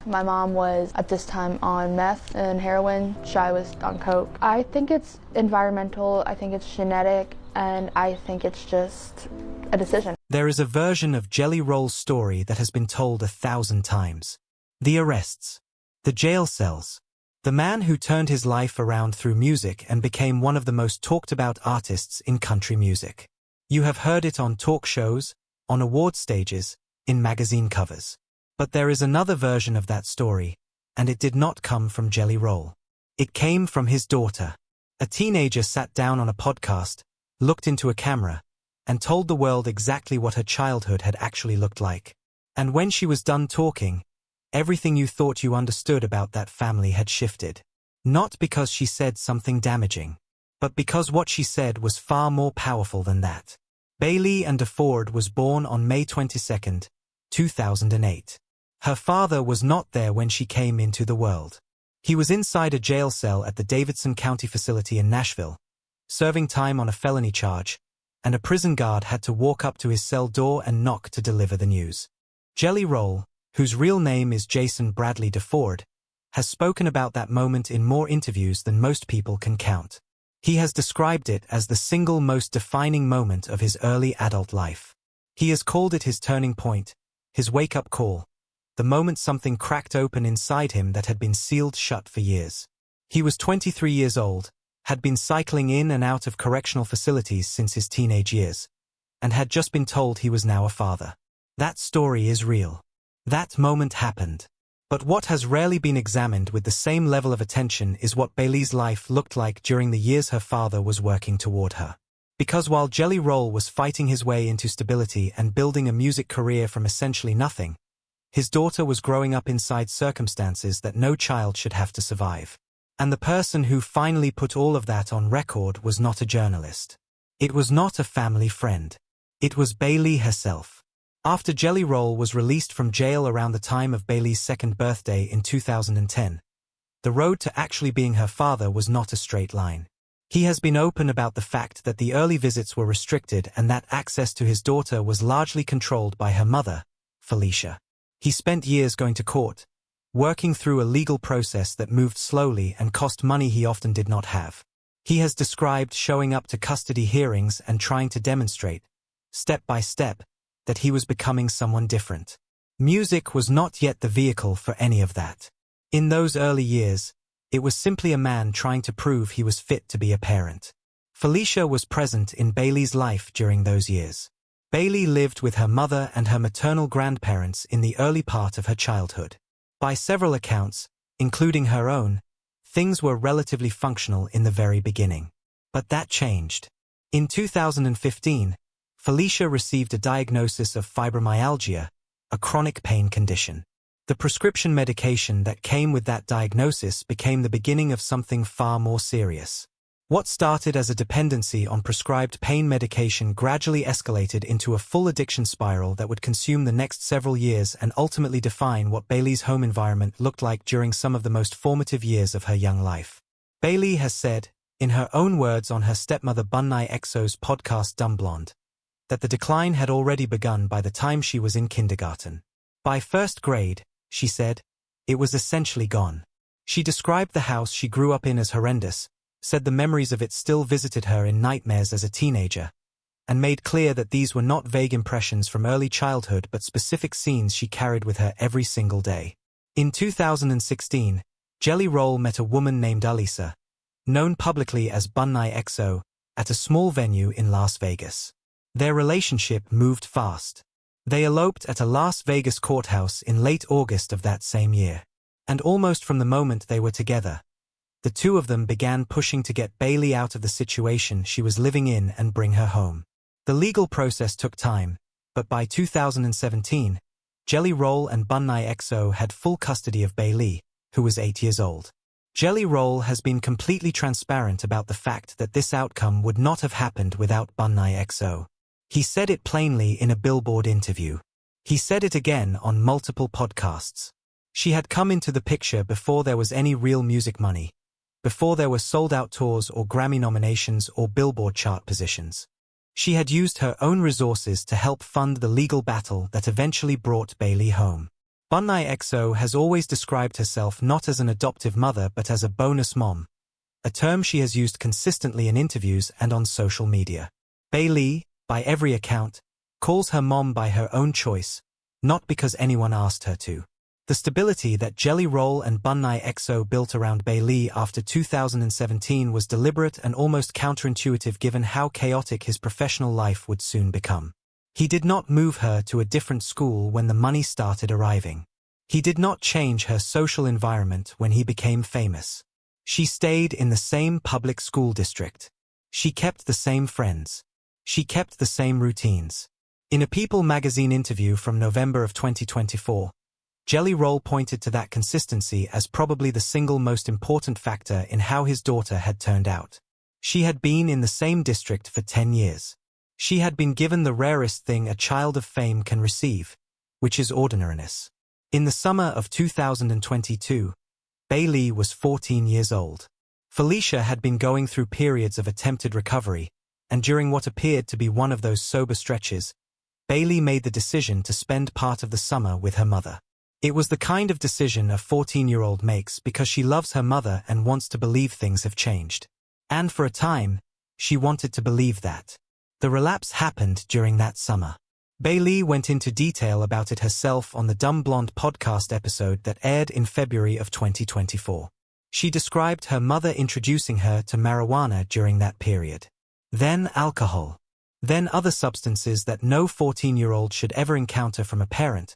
My mom was at this time on meth and heroin. Shai was on coke. I think it's environmental, I think it's genetic, and I think it's just a decision. There is a version of Jelly Roll's story that has been told 1,000 times. The arrests. The jail cells. The man who turned his life around through music and became one of the most talked about artists in country music. You have heard it on talk shows, on award stages, in magazine covers. But there is another version of that story, and it did not come from Jelly Roll. It came from his daughter. A teenager sat down on a podcast, looked into a camera, and told the world exactly what her childhood had actually looked like. And when she was done talking, everything you thought you understood about that family had shifted. Not because she said something damaging, but because what she said was far more powerful than that. Bailee and DeFord was born on May 22, 2008. Her father was not there when she came into the world. He was inside a jail cell at the Davidson County facility in Nashville, serving time on a felony charge, and a prison guard had to walk up to his cell door and knock to deliver the news. Jelly Roll, whose real name is Jason Bradley DeFord, has spoken about that moment in more interviews than most people can count. He has described it as the single most defining moment of his early adult life. He has called it his turning point, his wake-up call, the moment something cracked open inside him that had been sealed shut for years. He was 23 years old, had been cycling in and out of correctional facilities since his teenage years, and had just been told he was now a father. That story is real. That moment happened. But what has rarely been examined with the same level of attention is what Bailee's life looked like during the years her father was working toward her. Because while Jelly Roll was fighting his way into stability and building a music career from essentially nothing, his daughter was growing up inside circumstances that no child should have to survive. And the person who finally put all of that on record was not a journalist. It was not a family friend. It was Bailee herself. After Jelly Roll was released from jail around the time of Bailee's second birthday in 2010, the road to actually being her father was not a straight line. He has been open about the fact that the early visits were restricted and that access to his daughter was largely controlled by her mother, Felicia. He spent years going to court, working through a legal process that moved slowly and cost money he often did not have. He has described showing up to custody hearings and trying to demonstrate, step by step, that he was becoming someone different. Music was not yet the vehicle for any of that. In those early years, it was simply a man trying to prove he was fit to be a parent. Felicia was present in Bailee's life during those years. Bailee lived with her mother and her maternal grandparents in the early part of her childhood. By several accounts, including her own, things were relatively functional in the very beginning. But that changed. In 2015, Felicia received a diagnosis of fibromyalgia, a chronic pain condition. The prescription medication that came with that diagnosis became the beginning of something far more serious. What started as a dependency on prescribed pain medication gradually escalated into a full addiction spiral that would consume the next several years and ultimately define what Bailee's home environment looked like during some of the most formative years of her young life. Bailee has said, in her own words on her stepmother Bunny XO's podcast Dumb Blonde, that the decline had already begun by the time she was in kindergarten. By first grade, she said, it was essentially gone. She described the house she grew up in as horrendous, said the memories of it still visited her in nightmares as a teenager, and made clear that these were not vague impressions from early childhood but specific scenes she carried with her every single day. In 2016, Jelly Roll met a woman named Alisa, known publicly as Bunny XO, at a small venue in Las Vegas. Their relationship moved fast. They eloped at a Las Vegas courthouse in late August of that same year. And almost from the moment they were together, the two of them began pushing to get Bailee out of the situation she was living in and bring her home. The legal process took time, but by 2017, Jelly Roll and Bunny XO had full custody of Bailee, who was 8 years old. Jelly Roll has been completely transparent about the fact that this outcome would not have happened without Bunny XO. He said it plainly in a Billboard interview. He said it again on multiple podcasts. She had come into the picture before there was any real music money, before there were sold-out tours or Grammy nominations or Billboard chart positions. She had used her own resources to help fund the legal battle that eventually brought Bailee home. Bunai XO has always described herself not as an adoptive mother but as a bonus mom, a term she has used consistently in interviews and on social media. Bailee, by every account, calls her mom by her own choice, not because anyone asked her to. The stability that Jelly Roll and Bunai XO built around Bailee after 2017 was deliberate and almost counterintuitive given how chaotic his professional life would soon become. He did not move her to a different school when the money started arriving. He did not change her social environment when he became famous. She stayed in the same public school district. She kept the same friends. She kept the same routines. In a People magazine interview from November of 2024, Jelly Roll pointed to that consistency as probably the single most important factor in how his daughter had turned out. She had been in the same district for 10 years. She had been given the rarest thing a child of fame can receive, which is ordinariness. In the summer of 2022, Bailee was 14 years old. Felicia had been going through periods of attempted recovery, and during what appeared to be one of those sober stretches, Bailee made the decision to spend part of the summer with her mother. It was the kind of decision a 14-year-old makes because she loves her mother and wants to believe things have changed. And for a time, she wanted to believe that. The relapse happened during that summer. Bailee went into detail about it herself on the Dumb Blonde podcast episode that aired in February of 2024. She described her mother introducing her to marijuana during that period. Then alcohol. Then other substances that no 14-year-old should ever encounter from a parent,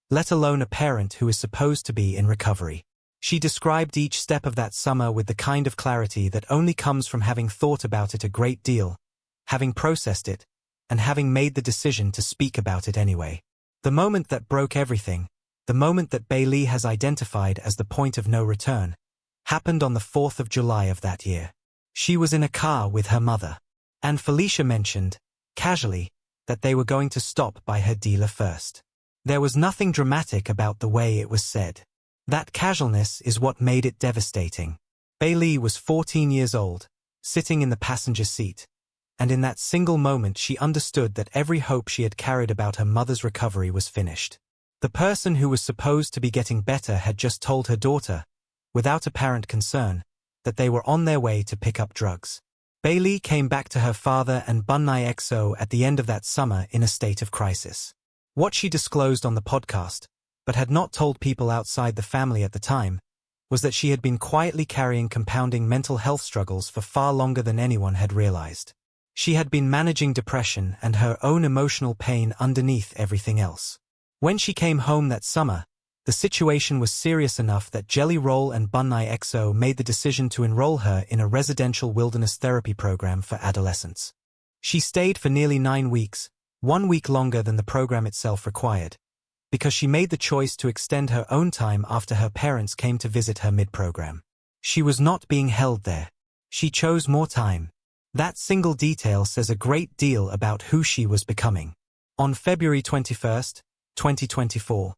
let alone a parent who is supposed to be in recovery. She described each step of that summer with the kind of clarity that only comes from having thought about it a great deal, having processed it, and having made the decision to speak about it anyway. The moment that broke everything, the moment that Bailee has identified as the point of no return, happened on the 4th of July of that year. She was in a car with her mother, and Felicia mentioned, casually, that they were going to stop by her dealer first. There was nothing dramatic about the way it was said. That casualness is what made it devastating. Bailee was 14 years old, sitting in the passenger seat, and in that single moment she understood that every hope she had carried about her mother's recovery was finished. The person who was supposed to be getting better had just told her daughter, without apparent concern, that they were on their way to pick up drugs. Bailee came back to her father and Bunai XO at the end of that summer in a state of crisis. What she disclosed on the podcast, but had not told people outside the family at the time, was that she had been quietly carrying compounding mental health struggles for far longer than anyone had realized. She had been managing depression and her own emotional pain underneath everything else. When she came home that summer, the situation was serious enough that Jelly Roll and Bunai XO made the decision to enroll her in a residential wilderness therapy program for adolescents. She stayed for nearly 9 weeks, 1 week longer than the program itself required, because she made the choice to extend her own time after her parents came to visit her mid-program. She was not being held there. She chose more time. That single detail says a great deal about who she was becoming. On February 21, 2024,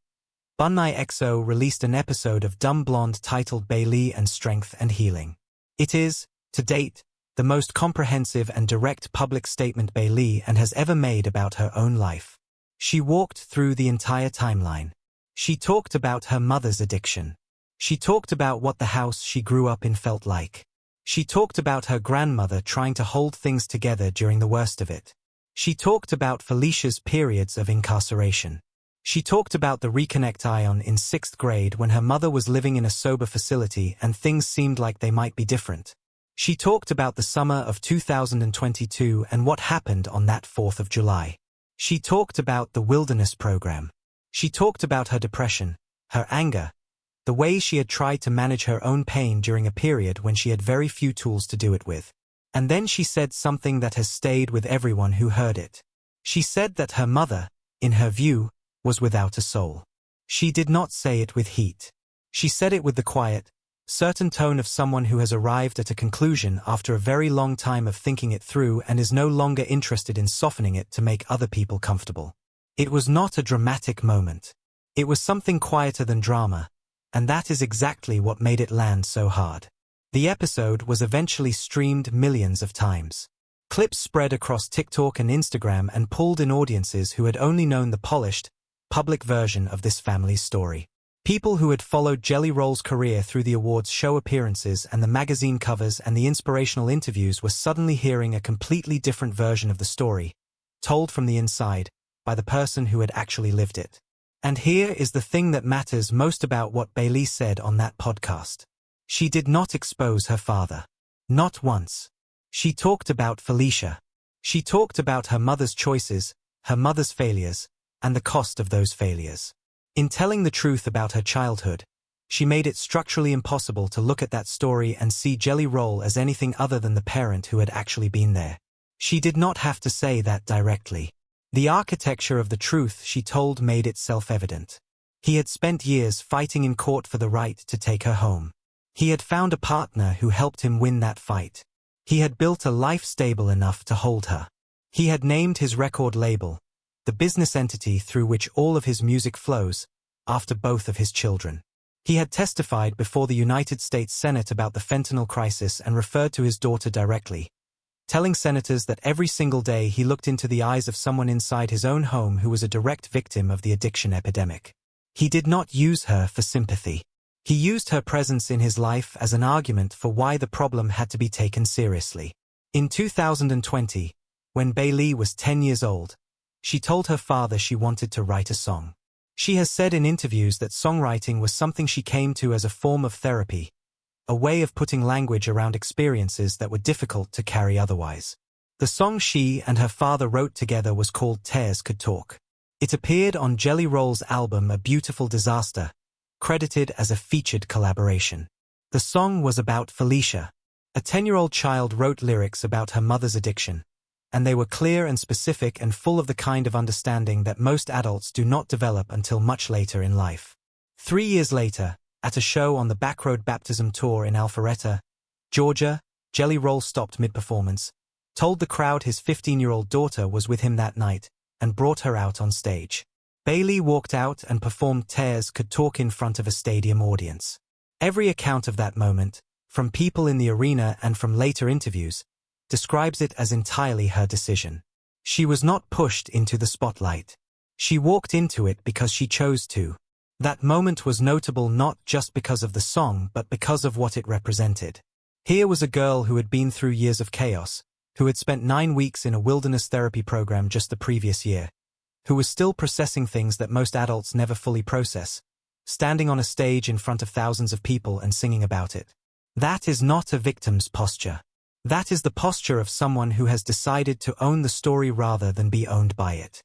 Bunai XO released an episode of Dumb Blonde titled Bailee and Strength and Healing. It is, to date, the most comprehensive and direct public statement Bailee has ever made about her own life. She walked through the entire timeline. She talked about her mother's addiction. She talked about what the house she grew up in felt like. She talked about her grandmother trying to hold things together during the worst of it. She talked about Felicia's periods of incarceration. She talked about the reconnect ion in 6th grade when her mother was living in a sober facility and things seemed like they might be different. She talked about the summer of 2022 and what happened on that 4th of July. She talked about the wilderness program. She talked about her depression, her anger, the way she had tried to manage her own pain during a period when she had very few tools to do it with. And then she said something that has stayed with everyone who heard it. She said that her mother, in her view, was without a soul. She did not say it with heat. She said it with the quiet, certain tone of someone who has arrived at a conclusion after a very long time of thinking it through and is no longer interested in softening it to make other people comfortable. It was not a dramatic moment. It was something quieter than drama, and that is exactly what made it land so hard. The episode was eventually streamed millions of times. Clips spread across TikTok and Instagram and pulled in audiences who had only known the polished, public version of this family's story. People who had followed Jelly Roll's career through the awards show appearances and the magazine covers and the inspirational interviews were suddenly hearing a completely different version of the story, told from the inside, by the person who had actually lived it. And here is the thing that matters most about what Bailee said on that podcast. She did not expose her father. Not once. She talked about Felicia. She talked about her mother's choices, her mother's failures, and the cost of those failures. In telling the truth about her childhood, she made it structurally impossible to look at that story and see Jelly Roll as anything other than the parent who had actually been there. She did not have to say that directly. The architecture of the truth she told made it self-evident. He had spent years fighting in court for the right to take her home. He had found a partner who helped him win that fight. He had built a life stable enough to hold her. He had named his record label, the business entity through which all of his music flows, after both of his children. He had testified before the United States Senate about the fentanyl crisis and referred to his daughter directly, telling senators that every single day he looked into the eyes of someone inside his own home who was a direct victim of the addiction epidemic. He did not use her for sympathy. He used her presence in his life as an argument for why the problem had to be taken seriously. In 2020, when Bailee was 10 years old, she told her father she wanted to write a song. She has said in interviews that songwriting was something she came to as a form of therapy, a way of putting language around experiences that were difficult to carry otherwise. The song she and her father wrote together was called Tears Could Talk. It appeared on Jelly Roll's album A Beautiful Disaster, credited as a featured collaboration. The song was about Felicia. A 10-year-old child wrote lyrics about her mother's addiction, and they were clear and specific and full of the kind of understanding that most adults do not develop until much later in life. 3 years later, at a show on the Backroad Baptism Tour in Alpharetta, Georgia, Jelly Roll stopped mid-performance, told the crowd his 15-year-old daughter was with him that night, and brought her out on stage. Bailee walked out and performed Tears Could Talk in front of a stadium audience. Every account of that moment, from people in the arena and from later interviews, describes it as entirely her decision. She was not pushed into the spotlight. She walked into it because she chose to. That moment was notable not just because of the song but because of what it represented. Here was a girl who had been through years of chaos, who had spent 9 weeks in a wilderness therapy program just the previous year, who was still processing things that most adults never fully process, standing on a stage in front of thousands of people and singing about it. That is not a victim's posture. That is the posture of someone who has decided to own the story rather than be owned by it.